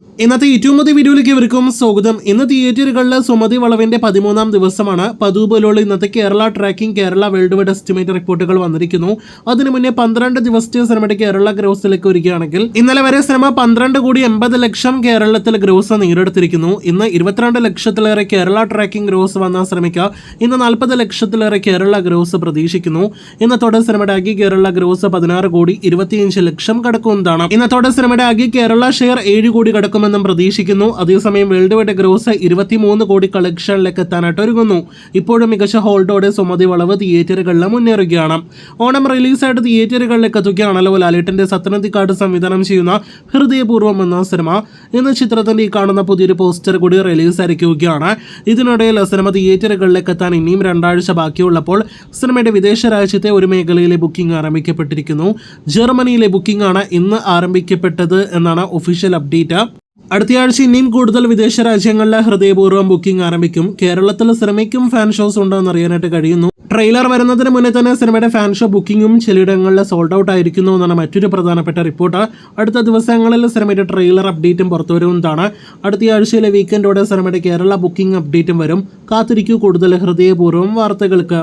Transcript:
ഇന്നത്തെ ഏറ്റവും പുതിയ വീഡിയോയിലേക്ക് ഇവർക്കും സ്വാഗതം. ഇന്ന് തിയേറ്ററുകളിലെ സുമതി വളവിന്റെ 13ാം ദിവസമാണ്. പതിവ് പോലുള്ള ഇന്നത്തെ Kerala tracking Kerala world wide estimate റിപ്പോർട്ടുകൾ വന്നിരിക്കുന്നു. അതിനു മുന്നേ 12 ദിവസത്തെ സിനിമയുടെ കേരള ഗ്രോസിലേക്ക് വരികയാണെങ്കിൽ ഇന്നലെ വരെ സിനിമ 12,80,00,000 കേരളത്തിൽ ഗ്രോസ് നേടിയെടുത്തിരിക്കുന്നു. ഇന്ന് 22 ലക്ഷത്തിലേറെ കേരള ട്രാക്കിംഗ് ഗ്രോസ് വന്ന സിനിമയ്ക്ക് ഇന്ന് 40 ലക്ഷത്തിലേറെ കേരള ഗ്രോസ് പ്രതീക്ഷിക്കുന്നു. ഇന്നത്തോടെ സിനിമയുടെ ആകെ കേരള ഗ്രോസ് 16,25,00,000 കടക്കുന്നതാണ്. ഇന്നത്തോടെ സിനിമയുടെ ആകെ കേരള ഷെയർ 7 കോടി കടക്കുമെന്നും പ്രതീക്ഷിക്കുന്നു. അതേസമയം വേൾഡ് വൈഡ് ഗ്രോസ് 23 കോടി കളക്ഷനിലേക്ക് എത്താനായിട്ട് ഒരുങ്ങുന്നു. ഇപ്പോഴും മികച്ച ഹോൾഡോടെ സുമതി വളവ് തിയേറ്ററുകളിൽ മുന്നേറുകയാണ്. ഓണം റിലീസായിട്ട് തിയേറ്ററുകളിലേക്ക് എത്തുകയാണല്ലോ ലാലേട്ടന്റെ സത്യനന്ദിക്കാട് സംവിധാനം ചെയ്യുന്ന ഹൃദയപൂർവ്വം എന്ന സിനിമ. ഇന്ന് ചിത്രത്തിന്റെ ഈ കാണുന്ന പുതിയൊരു പോസ്റ്റർ കൂടി റിലീസായിരിക്കുകയാണ്. ഇതിനിടയിൽ സിനിമ തിയേറ്ററുകളിലേക്ക് എത്താൻ ഇനിയും 2 ആഴ്ച ബാക്കിയുള്ളപ്പോൾ സിനിമയുടെ വിദേശ രാജ്യത്തെ ഒരു മേഖലയിലെ ബുക്കിംഗ് ആരംഭിക്കപ്പെട്ടിരിക്കുന്നു. ജർമ്മനിയിലെ ബുക്കിംഗ് ആണ് ഇന്ന് ആരംഭിക്കപ്പെട്ടത് എന്നാണ് ഒഫീഷ്യൽ അപ്ഡേറ്റ്. അടുത്തയാഴ്ച ഇനിയും കൂടുതൽ വിദേശ രാജ്യങ്ങളിലെ ഹൃദയപൂർവ്വം ബുക്കിംഗ് ആരംഭിക്കും. കേരളത്തിൽ സിനിമയ്ക്കും ഫാൻ ഷോസ് ഉണ്ടോ എന്ന് അറിയാനായിട്ട് കഴിയുന്നു. ട്രെയിലർ വരുന്നതിന് മുന്നേ തന്നെ സിനിമയുടെ ഫാൻ ഷോ ബുക്കിംഗും ചിലയിടങ്ങളിൽ സോൾഡ് ഔട്ട് ആയിരിക്കുന്നു എന്നാണ് മറ്റൊരു പ്രധാനപ്പെട്ട റിപ്പോർട്ട്. അടുത്ത ദിവസങ്ങളിൽ സിനിമയുടെ ട്രെയിലർ അപ്ഡേറ്റും പുറത്തുവരുന്നതാണ്. അടുത്തയാഴ്ചയിലെ വീക്കെൻഡോടെ സിനിമയുടെ കേരള ബുക്കിംഗ് അപ്ഡേറ്റും വരും. കാത്തിരിക്കൂ കൂടുതൽ ഹൃദയപൂർവ്വം വാർത്തകൾക്ക്.